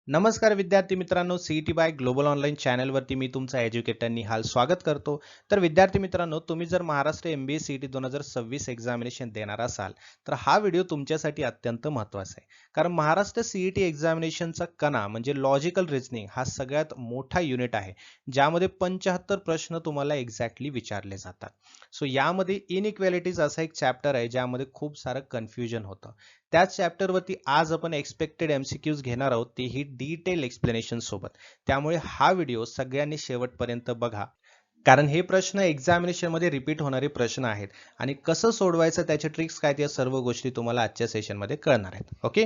नमस्कार विद्यार्थी मित्रांनो, सीईटी बाय ग्लोबल ऑनलाईन चॅनलवरती मी तुमचा एज्युकेटर निहाल स्वागत करतो. तर विद्यार्थी मित्रांनो, तुम्ही जर महाराष्ट्र एमबीए सीईटी 2026 एक्झामिनेशन देणार असाल, तर हा व्हिडिओ तुमच्यासाठी अत्यंत महत्त्वाचा आहे. कारण महाराष्ट्र सीईटी एक्झामिनेशनचा कणा म्हणजे लॉजिकल रिझनिंग हा सगळ्यात मोठा युनिट आहे, ज्यामध्ये 75 प्रश्न तुम्हाला एक्झॅक्टली विचारले जातात. सो यामध्ये इनइक्वॅलिटीज असा एक चॅप्टर आहे, ज्यामध्ये खूप सारं कन्फ्युजन होतं. त्याच चॅप्टरवरती आज आपण एक्सपेक्टेड एमसीक्यूज घेणार आहोत, तेही डिटेल एक्सप्लेनेशन सोबत. त्यामुळे हा व्हिडिओ सगळ्यांनी शेवटपर्यंत बघा. कारण हे प्रश्न एक्झामिनेशनमध्ये रिपीट होणारे प्रश्न आहेत आणि कसं सोडवायचं त्याचे ट्रिक्स काय त्या सर्व गोष्टी तुम्हाला आजच्या सेशनमध्ये कळणार आहेत. ओके.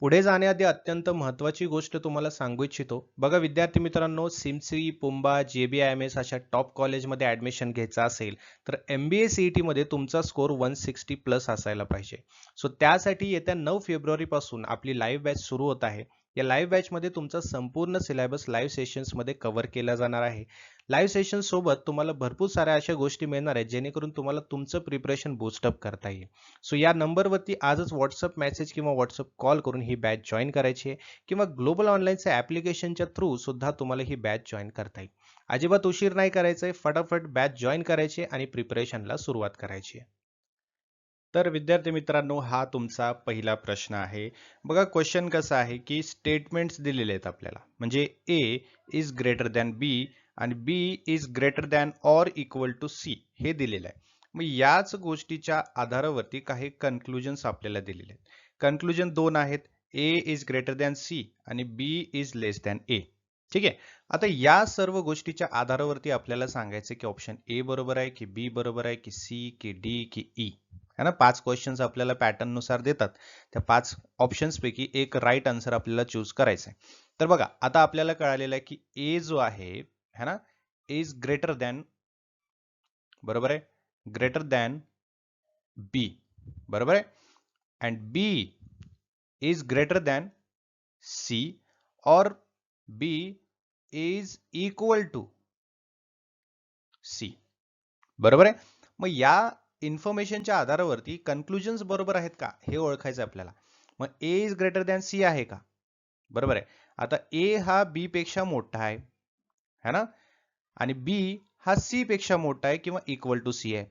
पुढे जाण्याआधी अत्यंत महत्त्वाची गोष्ट तुम्हाला सांगू इच्छितो. बघा विद्यार्थी मित्रांनो, सिम्सी, पुंबा, JBIMS अशा टॉप कॉलेजमध्ये ॲडमिशन घ्यायचं असेल, तर MBA CETमध्ये तुमचा स्कोर 160 प्लस असायला पाहिजे. सो त्यासाठी येत्या 9 फेब्रुवारीपासून आपली लाईव्ह बॅच सुरू होत आहे. या लाईव्ह बॅचमध्ये तुमचा संपूर्ण सिलेबस लाईव्ह सेशन्समध्ये कव्हर केला जाणार आहे. लाईव्ह सेशन सोबत तुम्हाला भरपूर साऱ्या अशा गोष्टी मिळणार आहेत, जेणेकरून तुम्हाला तुमचं प्रिपरेशन बूस्टअप करता येईल. सो या नंबरवरती आजच व्हॉट्सअप मेसेज किंवा व्हॉट्सअप कॉल करून ही बॅच जॉईन करायची आहे किंवा ग्लोबल ऑनलाईनच्या ॲप्लिकेशनच्या थ्रू सुद्धा तुम्हाला ही बॅच जॉईन करता येईल. अजिबात उशीर नाही करायचा आहे, फटाफट बॅच जॉईन करायची आणि प्रिपरेशनला सुरुवात करायची आहे. तर विद्यार्थी मित्रांनो, हा तुमचा पहिला प्रश्न आहे. बघा क्वेश्चन कसा आहे की स्टेटमेंट्स दिलेले आहेत आपल्याला. म्हणजे A is greater than B आणि B is greater than or equal to C हे दिलेलं आहे. मग याच गोष्टीच्या आधारावरती काही कन्क्लुजन्स आपल्याला दिलेले आहेत. कन्क्लुजन दोन आहेत. ए इज ग्रेटर दॅन सी आणि बी इज लेस दॅन ए. ठीक आहे. आता या सर्व गोष्टीच्या आधारावरती आपल्याला सांगायचं की ऑप्शन ए बरोबर आहे की बी बरोबर आहे की सी की डी की ई. है ना, 5 क्वेश्चन्स आपल्याला पॅटर्न नुसार देतात. त्या 5 ऑप्शन्स पैकी एक राईट आन्सर आपल्याला चूज करायचा आहे. तर बघा आता आपल्याला कळालेलं आहे की ए जो आहे, है ना, इज ग्रेटर दॅन, बरोबर आहे, ग्रेटर दॅन बी, बरोबर आहे, and B is greater than C और B is equal to C, बरोबर आहे. मग या इन्फॉर्मेशनच्या आधारावरती कन्क्लुजन्स बरोबर आहेत का हे ओळखायचं आपल्याला. मग ए इज ग्रेटर दॅन सी आहे का, बरोबर आहे. आता ए हा बी पेक्षा मोठा आहे, है ना, आणि बी हा सी पेक्षा मोठा आहे किंवा इक्वल टू सी आहे.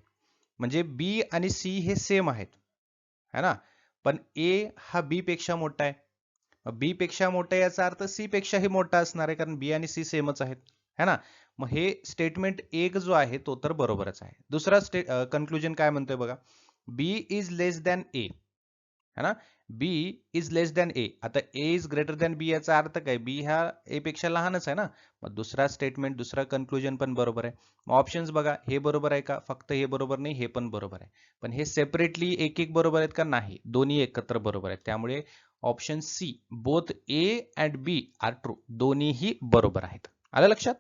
म्हणजे बी आणि सी हे सेम आहेत, है ना, पण ए हा बी पेक्षा मोठा आहे. बी पेक्षा मोठा याचा अर्थ सी पेक्षाही मोठा असणार आहे, कारण बी आणि सी सेमच आहेत, है ना. मग हे स्टेटमेंट एक जो आहे तो तर बरोबरच आहे. दुसरा कन्क्लुजन काय म्हणतोय बघा, बी इज लेस दॅन ए, है ना, बी इज लेस दॅन ए. आता ए इज ग्रेटर दॅन बी याचा अर्थ काय, बी हा ए पेक्षा लहानच आहे ना. मग दुसरा स्टेटमेंट, दुसरा कन्क्लुजन पण बरोबर आहे. मग ऑप्शन्स बघा, हे बरोबर आहे का, फक्त हे बरोबर नाही, हे पण बरोबर आहे. पण हे सेपरेटली एक एक बरोबर आहेत का, नाही, दोन्ही एकत्र बरोबर आहेत. त्यामुळे option C, both A and B are true, दोन्हीही बरोबर आहेत. आलं लक्षात.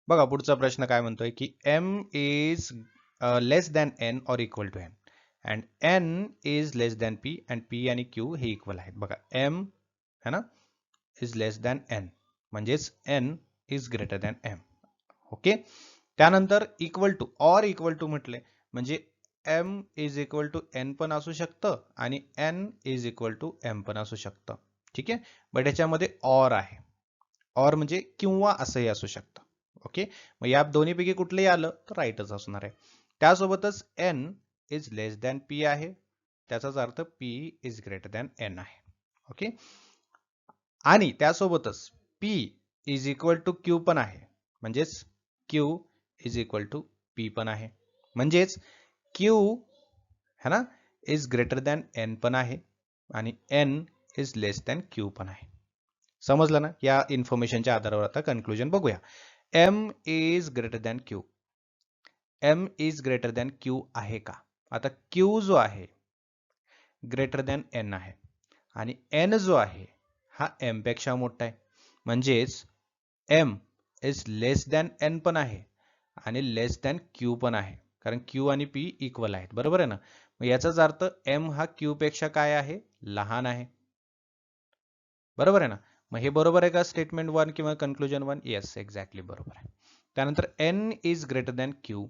बघा पुढचा प्रश्न काय म्हणतोय की M is less than N or equal to N and N is less than P and P आणि क्यू हे इक्वल आहेत. बघा एम, है ना, इज लेस दॅन एन, म्हणजेच N is greater than M. Okay. त्यानंतर equal to or equal to म्हटले म्हणजे M is equal to N पण असू शकतं आणि N is equal to M पण असू शकतं. ठीक आहे. बट याच्यामध्ये ऑर आहे. ऑर म्हणजे किंवा असंही असू शकतं. ओके. मग या दोन्हीपैकी कुठलंही आलं तर राईटच असणार आहे. त्यासोबतच N is less than P आहे, त्याचाच अर्थ P is greater than N आहे. ओके. आणि त्यासोबतच P is equal to Q पण आहे, म्हणजेच Q is equal to P पण आहे. म्हणजेच क्यू, है ना, इज ग्रेटर दॅन एन पण आहे आणि N is less than Q पण आहे. समजलं ना. या इन्फॉर्मेशनच्या आधारावर आता कन्क्लुजन बघूया. M is greater than Q, M is greater than Q आहे का. आता क्यू जो आहे ग्रेटर दॅन एन आहे आणि एन जो आहे हा एम पेक्षा मोठा आहे. म्हणजेच M is less than N पण आहे आणि लेस दॅन क्यू पण आहे, कारण क्यू आणि पी इक्वल आहेत, बरोबर आहे ना. मग याचाच अर्थ एम हा क्यू पेक्षा काय आहे, लहान आहे, बरोबर आहे ना. मग हे बरोबर आहे का स्टेटमेंट वन किंवा कन्क्लुजन वन. येस, एक्झॅक्टली बरोबर आहे. त्यानंतर N is greater than Q,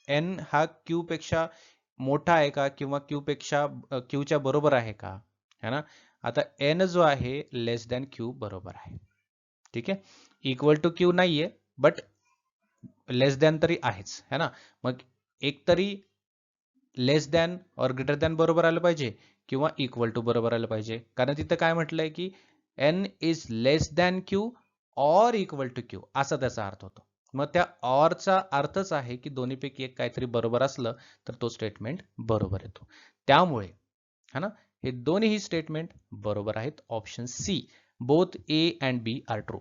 N हा क्यू पेक्षा मोठा आहे का किंवा क्यू पेक्षा क्यूच्या बरोबर आहे का, है ना. आता एन जो आहे लेस दॅन क्यू बरोबर आहे. ठीक आहे, इक्वल टू क्यू नाहीये बट लेस दॅन तरी आहेच है ना. मग एक तरी लेस दॅन और ग्रेटर दॅन बरोबर आलं पाहिजे किंवा इक्वल टू बरोबर आलं पाहिजे, कारण तिथं काय म्हटलंय की N is less than Q और इक्वल टू क्यू असा त्याचा अर्थ होतो. मग त्या ऑरचा अर्थच आहे की दोन्हीपैकी एक काहीतरी बरोबर असलं तर तो स्टेटमेंट बरोबर येतो. त्यामुळे है ना हे दोन्ही स्टेटमेंट बरोबर आहेत. Option C both A and B are true.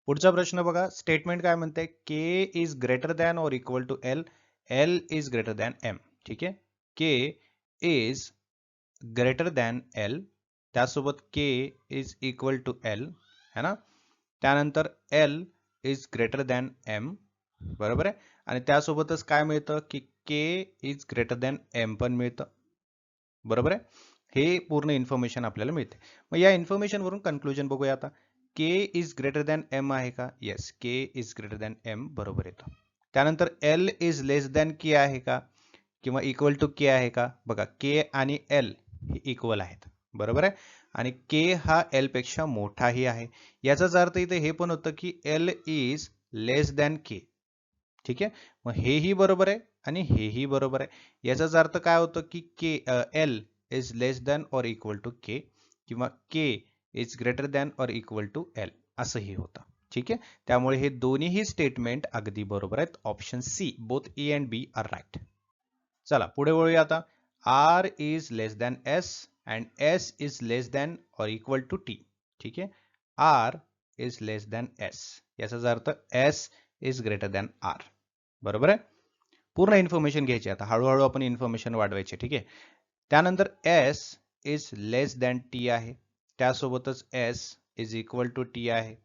पुढचा प्रश्न बघा, स्टेटमेंट काय म्हणते, के इज ग्रेटर दॅन और equal to L, L is greater than M. ठीक आहे, K is greater than L, त्यासोबत K is equal to L है ना. त्यानंतर L is greater than M, बरोबर आहे. आणि त्यासोबतच काय मिळतं की K is greater than M पण मिळतं, बरोबर आहे. हे पूर्ण इन्फॉर्मेशन आपल्याला मिळते. मग या इन्फॉर्मेशन वरून कन्क्लुजन बघूया आता. K is greater than M आहे का? Yes, K is greater than M बरोबर येतं. त्यानंतर L is less than K आहे का किंवा इक्वल टू के आहे का? बघा, के आणि एल हे इक्वल आहेत, बरोबर आहे. आणि के हा एल पेक्षा मोठाही आहे. याचाच अर्थ इथे हे पण होतं की एल इज लेस दॅन के. ठीक आहे, मग हेही बरोबर आहे आणि हेही बरोबर आहे. याचाच अर्थ काय होतं की के एल इज लेस दॅन और इक्वल टू के किंवा के इज ग्रेटर दॅन और इक्वल टू एल असंही होतं. ठीक आहे, त्यामुळे हे दोन्हीही स्टेटमेंट अगदी बरोबर आहेत. Option C both A and B are right. चला पुढे वळूया आता. R is less than S and S is less than और इक्वल टू टी. ठीक आहे, R is less than S, याचाच अर्थ S is greater than R, बरोबर आहे. पूर्ण इन्फॉर्मेशन घ्यायची आता, हळूहळू आपण इन्फॉर्मेशन वाढवायची. ठीक आहे, त्यानंतर S is less than T आहे, त्यासोबतच S is equal to T आहे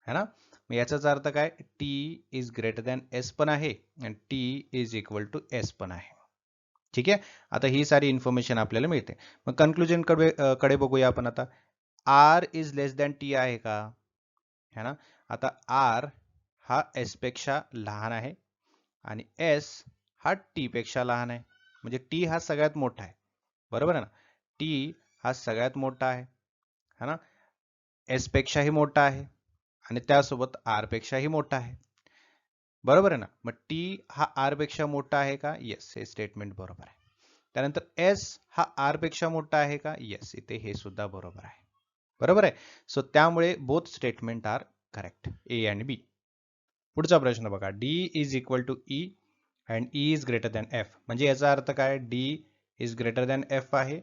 है ना. मग याचाच अर्थ काय, T is greater than S पण आहे आणि T is equal to S पण आहे. ठीक आहे, आता ही सारी इन्फॉर्मेशन आपल्याला मिळते. मग कन्क्लुजन कडे बघूया आपण आता. R is less than T आहे का, है ना. आता आर हा एस पेक्षा लहान आहे आणि एस हा टी पेक्षा लहान आहे, म्हणजे टी हा सगळ्यात मोठा आहे, बरोबर आहे ना. टी हा सगळ्यात मोठा आहे है ना, एस पेक्षाही मोठा आहे आणि त्यासोबत आर पेक्षाही मोठा आहे, बरोबर आहे ना. मग टी हा आर पेक्षा मोठा आहे का? येस, हे स्टेटमेंट बरोबर आहे. त्यानंतर एस हा आर पेक्षा मोठा आहे का? येस, इथे हे सुद्धा बरोबर आहे, बरोबर आहे. सो त्यामुळे both statement are correct, A आणि बी. पुढचा प्रश्न बघा, D is equal to E and E is greater than F. म्हणजे याचा अर्थ काय, D is greater than F आहे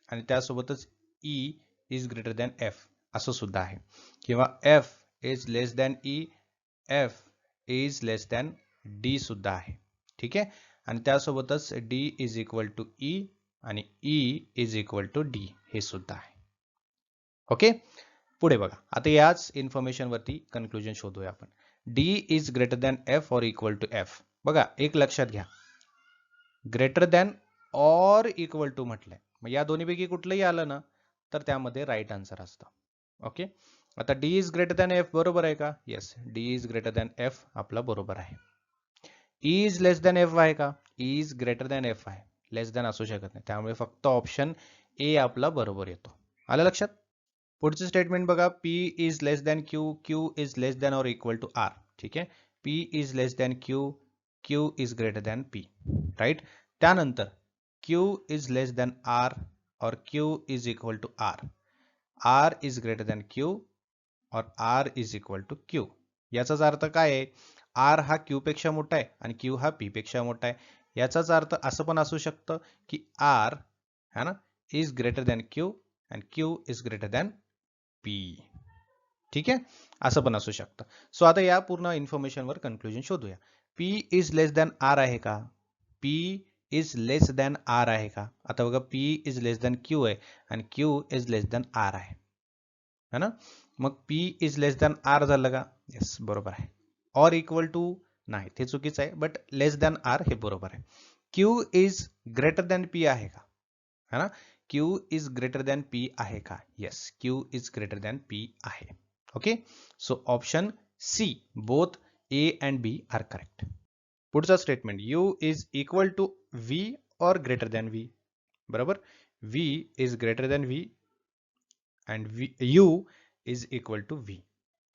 आणि त्यासोबतच E is greater than F असं सुद्धा आहे, किंवा F is less than E, F is less than D सुद्धा आहे. ठीक आहे, आणि त्यासोबतच D is equal to E आणि E is equal to D हे सुद्धा आहे. ओके, पुढे बघा आता याच इन्फॉर्मेशन वरती कन्क्लुजन शोधूया आपण. D is greater than F और इक्वल टू एफ. बघा एक लक्षात घ्या, ग्रेटर दॅन और इक्वल टू म्हटलंय, मग या दोन्हीपैकी कुठलंही आलं ना तर त्यामध्ये राईट आन्सर असतं. ओके, आता D is greater than F बरोबर आहे का? Yes, D is greater than F आपला बरोबर आहे. E is less than F आहे का? E is greater than F आहे, लेस दॅन असू शकत नाही, त्यामुळे फक्त ऑप्शन ए आपला बरोबर येतो. आलं लक्षात. पुढचं स्टेटमेंट बघा, P is less than Q, Q is less than और इक्वल टू आर. ठीक आहे, P is less than Q, Q is greater than P, right. त्यानंतर Q is less than R और Q is equal to R, R is greater than Q और R is equal to Q. याचाच अर्थ काय आहे, R हा Q पेक्षा मोठा आहे आणि क्यू हा पी पेक्षा मोठा आहे. याचाच अर्थ असं पण असू शकतं की आर है ना is greater than Q and Q is greater than P. ठीक आहे, असं पण असू शकतं. सो आता या पूर्ण इन्फॉर्मेशनवर कन्क्लुजन शोधूया. P is less than R आहे का? P is less than R आहे का? आता बघा, P is less than Q आहे आणि Q is less than R आहे है ना. मग P is less than R झालं का? येस, बरोबर आहे. और इक्वल टू नाही, ते चुकीचं आहे, बट लेस दॅन आर हे बरोबर आहे. Q is greater than P आहे का, है ना. Q is greater than P आहे का? Yes, Q is greater than P आहे. Okay, so option C both A and B are correct. पुढचा statement, U is equal to V और greater than V. बरोबर, V is greater than V and U is equal to V.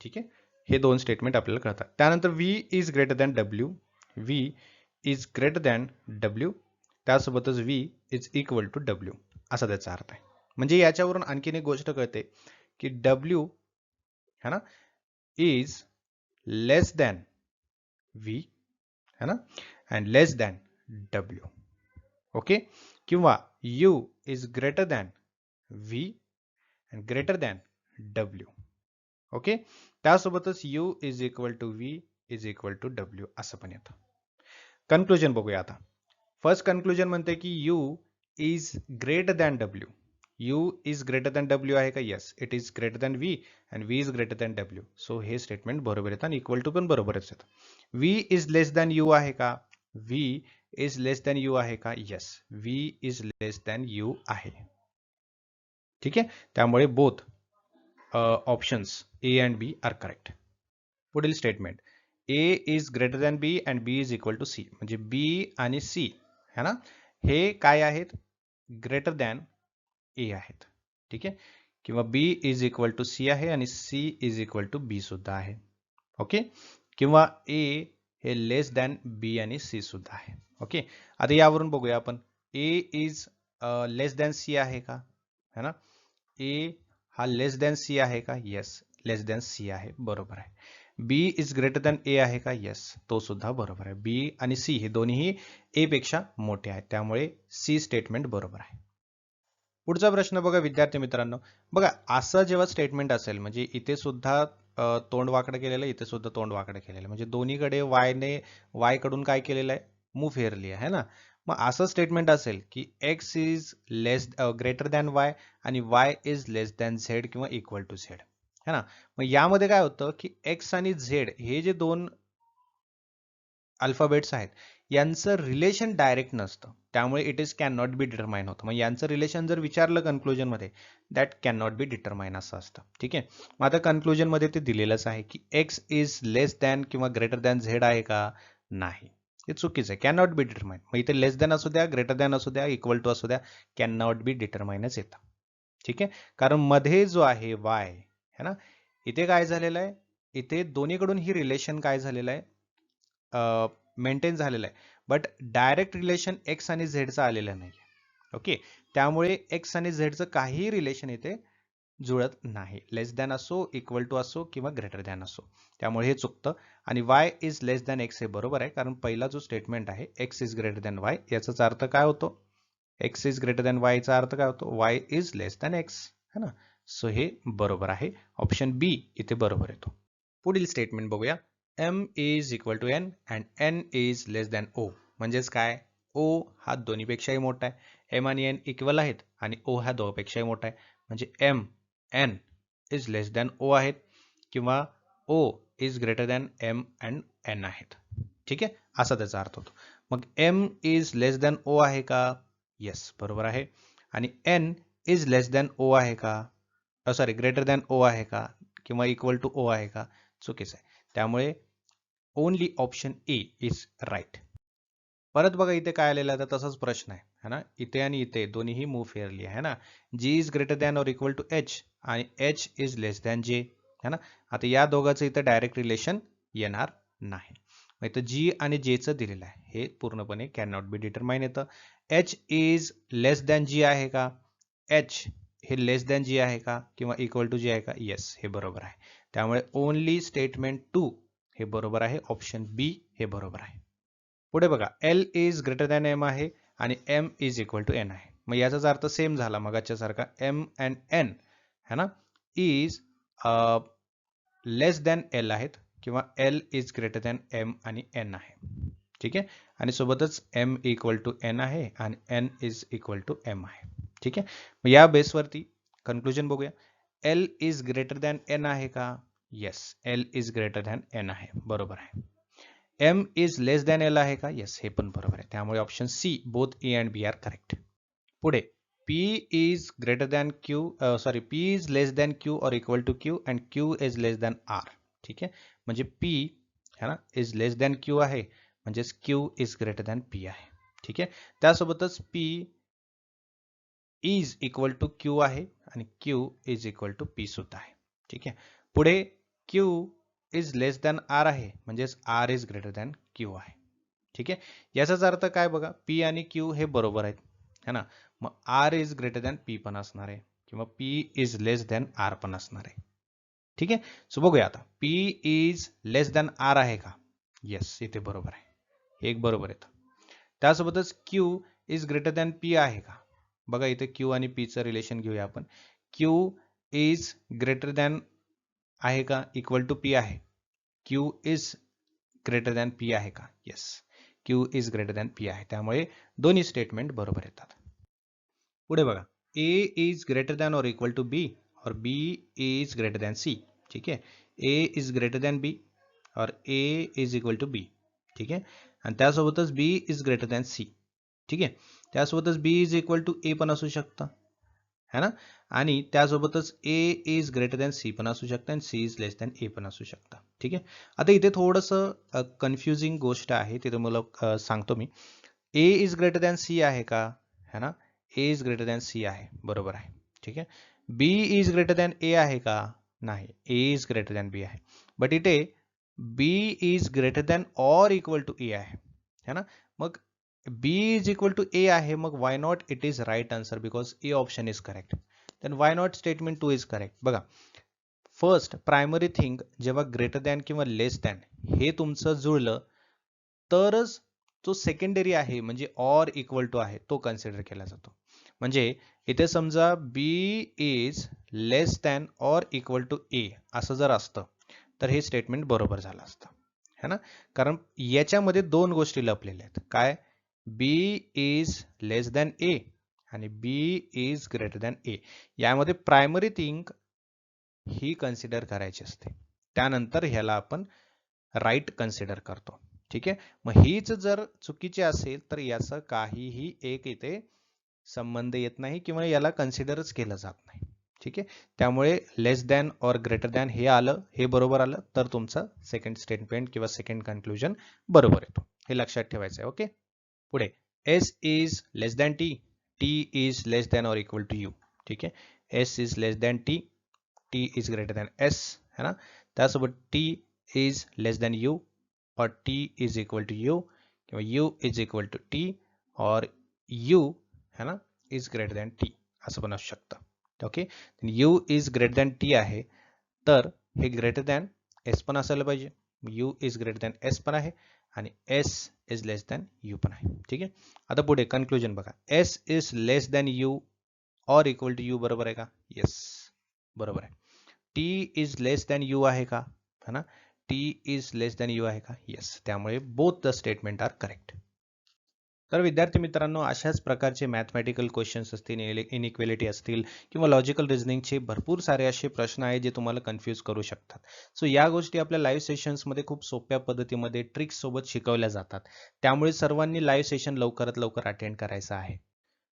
ठीक आहे, हे दोन statement आपल्याला कळतात. त्यानंतर V is greater than W, V is greater than W, त्यासोबतच V is equal to W, असा त्याचा अर्थ आहे. म्हणजे याच्यावरून आणखीन एक गोष्ट कळते की डब्ल्यू है ना इज लेस दॅन व्ही है ना and less than W. Okay, किंवा U is greater than V and greater than W. Okay, त्यासोबतच U is equal to V is equal to W असं पण येतं. कन्क्लुजन बघूया आता. फर्स्ट कन्क्लुजन म्हणते की U is greater than W. U is greater than W आहे का? Yes, it is greater than V and V is greater than W. So हे स्टेटमेंट बरोबर येतं आणि इक्वल टू पण बरोबरच येतं. V is less than U आहे का? V is less than U आहे का? Yes, V is less than U आहे. ठीक आहे, त्यामुळे both options A and B are correct. पुढील statement, A is greater than B and B is equal to C. म्हणजे बी आणि C है ना, हे काय आहेत? ग्रेटर दॅन ए आहेत. ठीक आहे, किंवा बी इज इक्वल टू सी आहे आणि C is equal to be सुद्धा आहे. ओके, किंवा ए हे लेस दॅन बी आणि सी सुद्धा आहे. ओके, आता यावरून बघूया आपण, ए इज लेस दॅन सी आहे का? है ना, ए हा लेस दॅन सी आहे का? येस, लेस दॅन सी आहे, बरोबर आहे. B is greater than A आहे का? येस, तो सुद्धा बरोबर आहे. बी आणि सी हे दोन्ही ए पेक्षा मोठे आहेत, त्यामुळे सी स्टेटमेंट बरोबर आहे. पुढचा प्रश्न बघा विद्यार्थी मित्रांनो, बघा असं जेव्हा स्टेटमेंट असेल, म्हणजे इथे सुद्धा तोंड वाकडं केलेलं आहे, इथे सुद्धा तोंड वाकडं केलेलं आहे, म्हणजे दोन्हीकडे वाय कडून काय केलेलं आहे? मूव फेरली आहे ना. मग असं स्टेटमेंट असेल की X is greater than Y आणि Y is less than Z किंवा इक्वल टू झेड है ना. मग यामध्ये काय होतं की एक्स आणि झेड हे जे दोन अल्फाबेट्स आहेत यांचं रिलेशन डायरेक्ट नसतं, त्यामुळे it is can not be determine होतं. मग यांचं रिलेशन जर विचारलं कन्क्लुजन मध्ये, that can not be determine असं असतं. ठीक आहे, मग आता कन्क्लुजन मध्ये ते दिलेलंच आहे की एक्स इज लेस दॅन किंवा ग्रेटर दॅन झेड आहे का? नाही, हे चुकीचं आहे. Can not be determine. मग इथे लेस दॅन असू द्या, ग्रेटर दॅन असू द्या, इक्वल टू असू द्या, कॅन नॉट बी डिटरमाइनच येतं. ठीक आहे, कारण मध्ये जो आहे वाय है ना, इथे काय झालेलं आहे? इथे दोन्हीकडून ही रिलेशन काय झालेलं आहे? मेंटेन झालेलं आहे, बट डायरेक्ट रिलेशन एक्स आणि झेडचं आलेलं नाही. ओके, त्यामुळे एक्स आणि झेडचं काही रिलेशन इथे जुळत नाही. लेस दॅन असो, इक्वल टू असो किंवा ग्रेटर दॅन असो, त्यामुळे हे चुकतं. आणि Y is less than x हे बरोबर आहे, कारण पहिला जो स्टेटमेंट आहे x is greater than Y, याचाच अर्थ काय होतो? X is greater than Y चा अर्थ काय होतो? Y is less than x है ना. सो हे बरोबर आहे, ऑप्शन बी इथे बरोबर येतो. पुढील स्टेटमेंट बघूया. m is equal to n and n is less than o. म्हणजेच काय? o हा दोन्हीपेक्षाही मोठा आहे, m आणि n इक्वल आहेत आणि o हा दोघांपेक्षाही मोठा आहे, म्हणजे m n is less than o आहेत, किंवा o is greater than m and n आहेत. ठीक आहे, असा त्याचा अर्थ होतो. मग m is less than o आहे का? येस, बरोबर आहे. आणि n is less than o आहे का? सॉरी, ग्रेटर दॅन o आहे का? किंवा इक्वल टू o आहे का? चुकीचं आहे, त्यामुळे only option A is right. परत बघा इथे काय आलेलं आहे, तसाच प्रश्न आहे है ना. इथे आणि इथे दोन्हीही मूव फेअरली आहे ना. जी इज ग्रेटर दॅन और इक्वल टू एच आणि एच इज लेस दॅन जे है ना. आता या दोघांचं इथं डायरेक्ट रिलेशन येणार नाही. मग इथं जी आणि जेचं दिलेलं आहे, हे पूर्णपणे कॅन नॉट बी डिटरमाइन येतं. एच इज लेस दॅन जी आहे का? एच हे लेस दॅन जी आहे का? किंवा इक्वल टू जी आहे का? येस, हे बरोबर आहे. त्यामुळे ओनली स्टेटमेंट 2 हे बरोबर आहे, ऑप्शन बी हे बरोबर आहे. पुढे बघा, L is greater than M आहे आणि M is equal to N आहे. मग याचाच अर्थ सेम झाला मगाच्या सारखा, एम अँड एन है ना इज लेस दॅन एल आहेत, किंवा L is greater than M आणि एन आहे. ठीक आहे, आणि सोबतच एम इक्वल टू एन आहे आणि N is equal to M आहे. ठीक आहे, मग या बेसवरती कन्क्लुजन बघूया. L is greater than N आहे का? Yes, L is greater than N आहे, बरोबर आहे. M is less than L आहे का? येस, हे पण बरोबर आहे. त्यामुळे option C both A and B are correct. पुढे P is greater than Q, sorry, P is less than Q और equal to Q and Q is less than R. ठीक आहे, म्हणजे P है ना इज लेस दॅन क्यू आहे, म्हणजेच Q is greater than P आहे. ठीक आहे, त्यासोबतच P is equal to Q आहे आणि Q is equal to P सुद्धा आहे. ठीक आहे. पुढे Q is less than R आहे, म्हणजेच R is greater than Q आहे. ठीक आहे. याचाच अर्थ काय बघा, पी आणि क्यू हे बरोबर आहेत है ना. मग R is greater than P पण असणार आहे किंवा P is less than R पण असणार आहे. ठीक आहे. सो बघूया आता, P is less than R आहे का? येस, इथे बरोबर आहे, हे एक बरोबर येतं. त्यासोबतच Q is greater than P आहे का? बघा इथे क्यू आणि पी चं रिलेशन घेऊया आपण. क्यू इज ग्रेटर दॅन आहे का? इक्वल टू पी आहे. Q is greater than P आहे का? Yes, Q is greater than P आहे. त्यामुळे दोन्ही स्टेटमेंट बरोबर येतात. पुढे बघा, ए इज ग्रेटर दॅन और इक्वल टू बी और B is greater than C. ठीक आहे. ए इज ग्रेटर दॅन बी और ए इज इक्वल टू बी. ठीक आहे. आणि त्यासोबतच बी इज ग्रेटर दॅन सी. ठीक आहे. त्यासोबतच बी इज इक्वल टू ए पण असू शकतं है ना. आणि त्यासोबतच ए इज ग्रेटर दॅन सी पण असू शकतं आणि सी इज लेस दॅन ए पण असू शकतं. ठीक आहे. आता इथे थोडंसं कन्फ्युजिंग गोष्ट आहे, ते तुम्हाला सांगतो मी. A is greater than C आहे का? है ना. A is greater than C आहे, बरोबर आहे. ठीक आहे. B is greater than A आहे का? नाही, A is greater than B आहे. बट इथे B is greater than or equal to A आहे है ना. मग B is equal to A आहे, मग why not it is right answer because A option is correct. Then why not statement 2 is correct. बघा, first primary thing जेव्हा greater than किंवा less than हे तुमचं जुळलं तरच जो सेकंडरी आहे म्हणजे ऑर इक्वल टू आहे तो कन्सिडर केला जातो. म्हणजे इथे समजा B is less than or equal to A असं जर असतं तर हे स्टेटमेंट बरोबर झालं असतं है ना. कारण याच्यामध्ये दोन गोष्टी लपलेल्या आहेत. काय? बी इज लेस दॅन ए आणि बी इज ग्रेटर दॅन ए. यामध्ये प्रायमरी थिंग ही कन्सिडर करायची असते, त्यानंतर ह्याला आपण राईट कन्सिडर करतो. ठीक आहे. मग हीच जर चुकीची असेल तर याचा काहीही एक इथे संबंध येत नाही किंवा याला कन्सिडरच केलं जात नाही. ठीक आहे. त्यामुळे less than or greater than हे आलं, हे बरोबर आलं तर तुमचं सेकंड स्टेटमेंट किंवा सेकंड कन्क्लुजन बरोबर येतो. हे लक्षात ठेवायचं आहे. ओके. पुढे S is less than T, T is less than और इक्वल टू यू. ठीक आहे. S is less than T, T is greater than S है ना. त्यासोबत T is less than U or T is equal to U किंवा U is equal to T और you है ना इज ग्रेटर दॅन टी असं पण असू शकतं. Okay. You is greater than T आहे तर हे ग्रेटर दॅन एस पण असायला पाहिजे. You is greater than S पण आहे आणि S is less than you पण आहे. ठीक आहे. आता पुढे कन्क्लुजन बघा, S is less than U और इक्वल टू यू बरोबर आहे का? येस, बरोबर आहे. T is less than U आहे का? है ना. T is less than U आहे का? येस. त्यामुळे both the statement are correct. तर विद्यार्थी मित्रांनो, अशाच प्रकारचे मॅथमॅटिकल क्वेश्चन्स असतील, इनइक्वेलिटी असतील किंवा लॉजिकल रिझनिंगचे भरपूर सारे असे प्रश्न आहेत जे तुम्हाला कन्फ्यूज करू शकतात. सो या गोष्टी आपल्या लाईव्ह सेशन्समध्ये खूप सोप्या पद्धतीमध्ये ट्रिक्स सोबत शिकवल्या जातात. त्यामुळे सर्वांनी लाईव्ह सेशन लवकरात लवकर अटेंड करायचं आहे.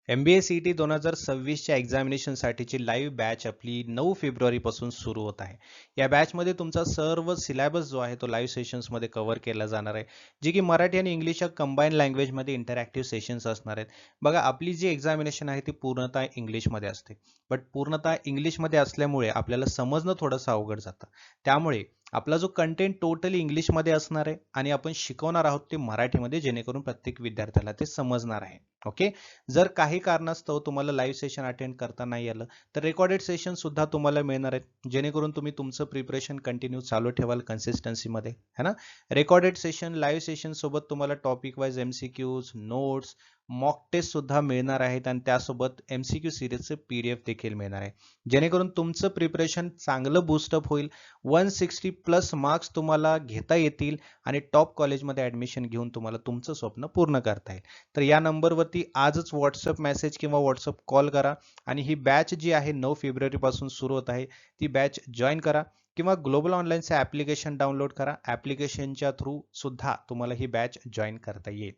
MBA CET 2026च्या एक्झामिनेशनसाठीची लाईव्ह बॅच आपली 9 फेब्रुवारीपासून सुरू होत आहे. या बॅचमध्ये तुमचा सर्व सिलेबस जो आहे तो लाईव्ह सेशन्समध्ये कव्हर केला जाणार आहे, जे की मराठी आणि इंग्लिशच्या कंबाईन लँग्वेजमध्ये इंटरॅक्टिव्ह सेशन्स असणार आहेत. बघा, आपली जी एक्झामिनेशन आहे ती पूर्णतः इंग्लिशमध्ये असते, बट पूर्णतः इंग्लिशमध्ये असल्यामुळे आपल्याला समजणं थोडंसं अवघड जातं. त्यामुळे आपला जो कंटेंट टोटली इंग्लिशमध्ये असणार आहे आणि आपण शिकवणार आहोत ते मराठीमध्ये, जेणेकरून प्रत्येक विद्यार्थ्याला ते समजणार आहे. ओके. जर काही कारणास्तव तुम्हाला लाईव्ह सेशन अटेंड करता नाही आलं तर रेकॉर्डेड सेशन सुद्धा तुम्हाला मिळणार आहेत, जेणेकरून तुम्ही तुमचं प्रिपरेशन कंटिन्यू चालू ठेवाल कन्सिस्टन्सीमध्ये है ना. रेकॉर्डेड सेशन, लाईव्ह सेशन सोबत तुम्हाला topic wise MCQs, notes, mock test सुद्धा मिळणार आहेत आणि त्यासोबत MCQ सिरीजचे PDF देखील मिळणार आहे, जेणेकरून तुमचं प्रिपरेशन चांगलं बूस्टअप होईल. 160+ मार्क्स तुम्हाला घेता येतील आणि टॉप कॉलेजमध्ये ऍडमिशन घेऊन तुम्हाला तुमचं स्वप्न पूर्ण करता येईल. तर या नंबरवरती आजच व्हॉट्सअप मेसेज किंवा व्हॉट्सअप कॉल करा आणि ही बॅच जी आहे 9 फेब्रुवारीपासून सुरू होत आहे ती बॅच जॉईन करा किंवा ग्लोबल ऑनलाईनचे ॲप्लिकेशन डाउनलोड करा. ॲप्लिकेशनच्या थ्रू सुद्धा तुम्हाला ही बॅच जॉईन करता येईल.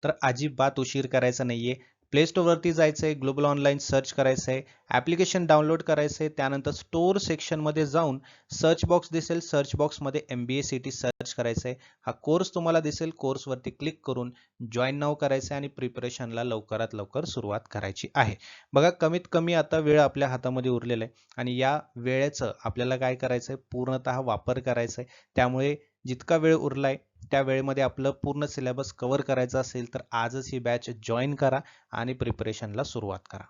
तर अजिबात उशीर करायचा नाहीये. प्ले स्टोअरवरती जायचं आहे, ग्लोबल ऑनलाईन सर्च करायचं आहे, ॲप्लिकेशन डाउनलोड करायचं आहे, त्यानंतर स्टोअर सेक्शनमध्ये जाऊन सर्च बॉक्स दिसेल, सर्च बॉक्समध्ये MBA CT सर्च करायचं आहे. हा कोर्स तुम्हाला दिसेल, कोर्सवरती क्लिक करून जॉईन नाव करायचं आहे आणि प्रिपरेशनला लवकरात लवकर सुरुवात करायची आहे. बघा कमीत कमी आता वेळ आपल्या हातामध्ये उरलेला आहे आणि या वेळेचं आपल्याला काय करायचं आहे, पूर्णतः वापर करायचा आहे. त्यामुळे जितका वेळ उरलाय त्या वेळेमध्ये आपलं पूर्ण सिलेबस कव्हर करायचा असेल तर आजच ही बॅच जॉईन करा आणि प्रिपरेशनला सुरुवात करा.